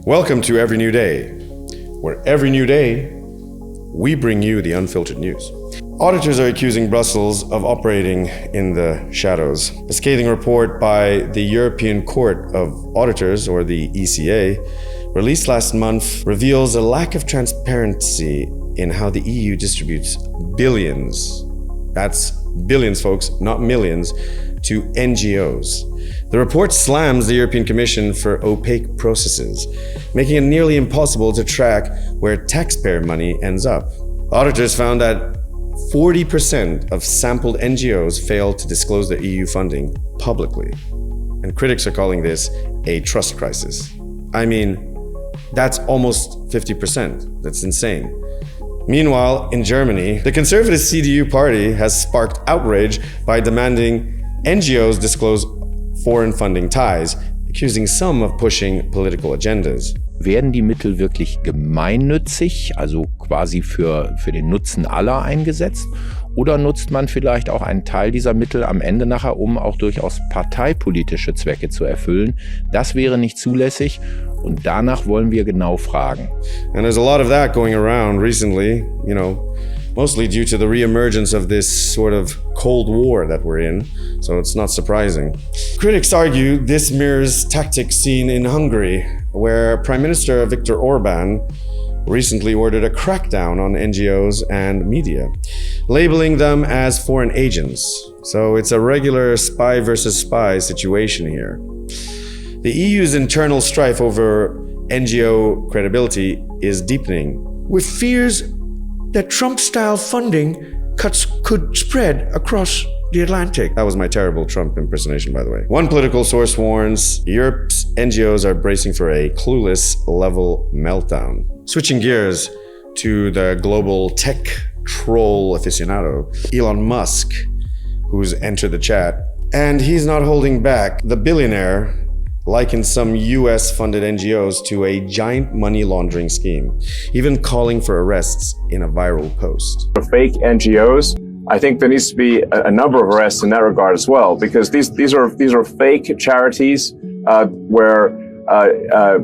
Welcome to Every New Day, where every new day, we bring you the unfiltered news. Auditors are accusing Brussels of operating in the shadows. A scathing report by the European Court of Auditors, or the ECA, released last month, reveals a lack of transparency in how the EU distributes billions, that's billions folks, not millions, to NGOs. The report slams the European Commission for opaque processes, making it nearly impossible to track where taxpayer money ends up. Auditors found that 40% of sampled NGOs failed to disclose their EU funding publicly. And critics are calling this a trust crisis. I mean, that's almost 50%. That's insane. Meanwhile, in Germany, the conservative CDU party has sparked outrage by demanding NGOs disclose foreign funding ties, accusing some of pushing political agendas. Werden die Mittel wirklich gemeinnützig, also quasi für den Nutzen aller eingesetzt? Oder nutzt man vielleicht auch einen Teil dieser Mittel am Ende nachher, um auch durchaus parteipolitische Zwecke zu erfüllen? Das wäre nicht zulässig und danach wollen wir genau fragen. And there's a lot of that going around recently, mostly due to the re-emergence of this sort of Cold War that we're in, so it's not surprising. Critics argue this mirrors tactics seen in Hungary, where Prime Minister Viktor Orbán recently ordered a crackdown on NGOs and media, labeling them as foreign agents. So it's a regular spy versus spy situation here. The EU's internal strife over NGO credibility is deepening, with fears that Trump-style funding cuts could spread across the Atlantic. That was my terrible Trump impersonation, by the way. One political source warns Europe's NGOs are bracing for a clueless level meltdown. Switching gears to the global tech troll aficionado, Elon Musk, who's entered the chat. And he's not holding back. The billionaire likened some US-funded NGOs to a giant money laundering scheme, even calling for arrests in a viral post. For fake NGOs, I think there needs to be a number of arrests in that regard as well, because these are fake charities where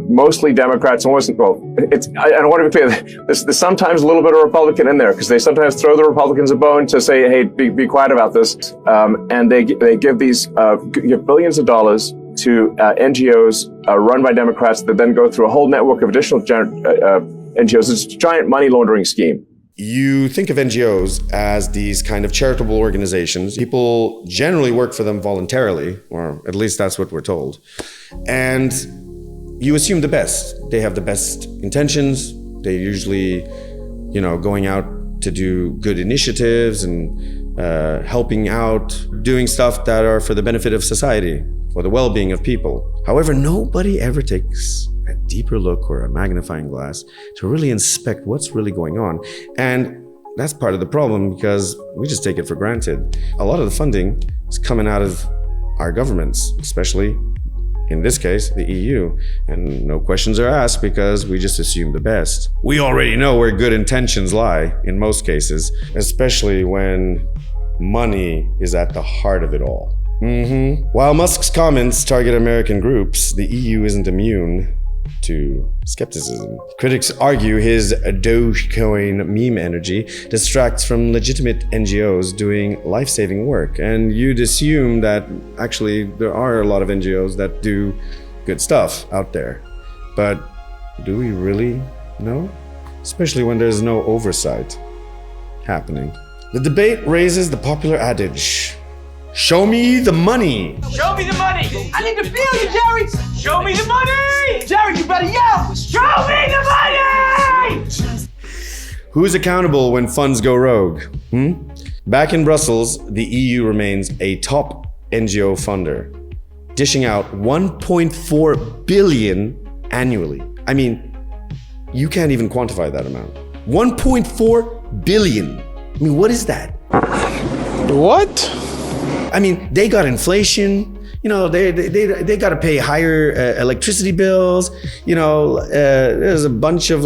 mostly Democrats, I don't want to be clear, there's sometimes a little bit of Republican in there, because they sometimes throw the Republicans a bone to say, hey, be quiet about this, and they give give billions of dollars to NGOs run by Democrats that then go through a whole network of additional NGOs. It's a giant money laundering scheme. You think of NGOs as these kind of charitable organizations. People generally work for them voluntarily, or at least that's what we're told. And you assume the best. They have the best intentions. They're usually, going out to do good initiatives and helping out, doing stuff that are for the benefit of society, for the well-being of people. However, nobody ever takes a deeper look or a magnifying glass to really inspect what's really going on. And that's part of the problem, because we just take it for granted. A lot of the funding is coming out of our governments, especially in this case, the EU. And no questions are asked because we just assume the best. We already know where good intentions lie in most cases, especially when money is at the heart of it all. While Musk's comments target American groups, the EU isn't immune to skepticism. Critics argue his Dogecoin meme energy distracts from legitimate NGOs doing life-saving work. And you'd assume that actually there are a lot of NGOs that do good stuff out there. But do we really know? Especially when there's no oversight happening. The debate raises the popular adage, show me the money. Show me the money. I need to feel you, Jerry. Show me the money. Jerry, you better yell. Show me the money. Who's accountable when funds go rogue? Back in Brussels, the EU remains a top NGO funder, dishing out 1.4 billion annually. I mean, you can't even quantify that amount. 1.4 billion. I mean, what is that? What? I mean, they got inflation. They got to pay higher electricity bills. There's a bunch of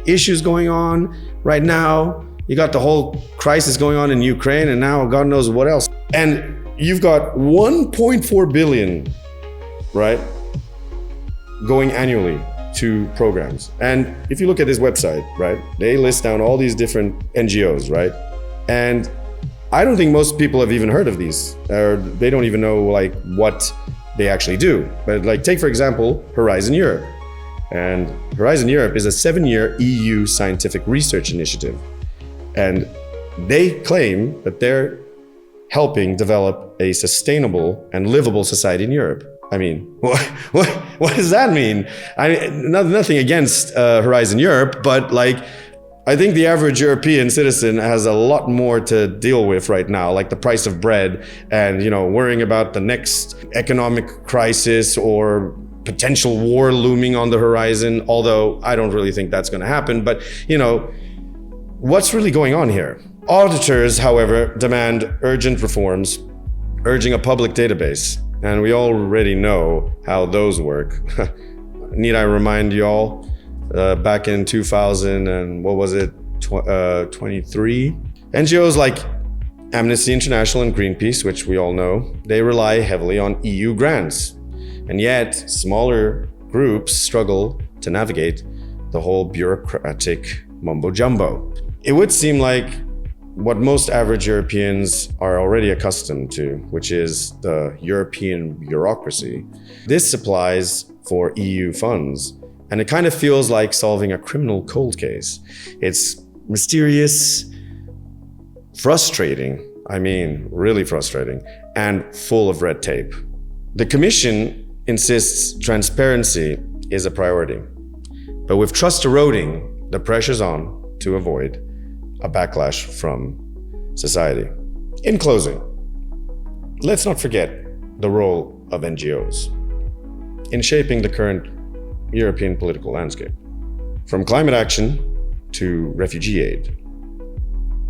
issues going on right now. You got the whole crisis going on in Ukraine, and now God knows what else. And you've got 1.4 billion, right, going annually to programs. And if you look at this website, right, they list down all these different NGOs, right? And I don't think most people have even heard of these, or they don't even know like what they actually do. But like take for example, Horizon Europe. And Horizon Europe is a 7-year EU scientific research initiative. And they claim that they're helping develop a sustainable and livable society in Europe. I mean, what does that mean? I mean, nothing against Horizon Europe, but like, I think the average European citizen has a lot more to deal with right now, like the price of bread and, you know, worrying about the next economic crisis or potential war looming on the horizon, although I don't really think that's going to happen. But, you know, what's really going on here? Auditors, however, demand urgent reforms, urging a public database. And we already know how those work. Need I remind y'all, back in 2000 and what was it, 23? NGOs like Amnesty International and Greenpeace, which we all know, they rely heavily on EU grants. And yet, smaller groups struggle to navigate the whole bureaucratic mumbo-jumbo. It would seem like what most average Europeans are already accustomed to, which is the European bureaucracy. This applies for EU funds, and it kind of feels like solving a criminal cold case. It's mysterious, frustrating, I mean, really frustrating, and full of red tape. The Commission insists transparency is a priority, but with trust eroding, the pressure's on to avoid a backlash from society. In closing, let's not forget the role of NGOs in shaping the current European political landscape. From climate action to refugee aid.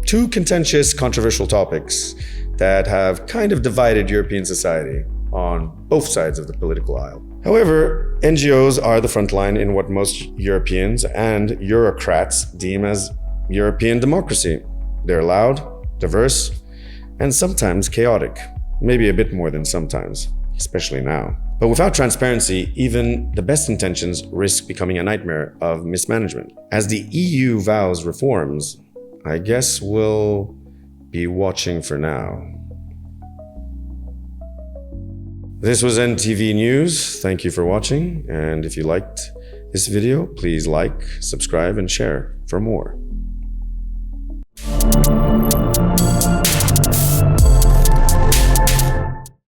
Two contentious, controversial topics that have kind of divided European society on both sides of the political aisle. However, NGOs are the front line in what most Europeans and Eurocrats deem as European democracy. They're loud, diverse, and sometimes chaotic. Maybe a bit more than sometimes, especially now. But without transparency, even the best intentions risk becoming a nightmare of mismanagement. As the EU vows reforms, I guess we'll be watching for now. This was ENDtv News. Thank you for watching. And if you liked this video, please like, subscribe, and share for more.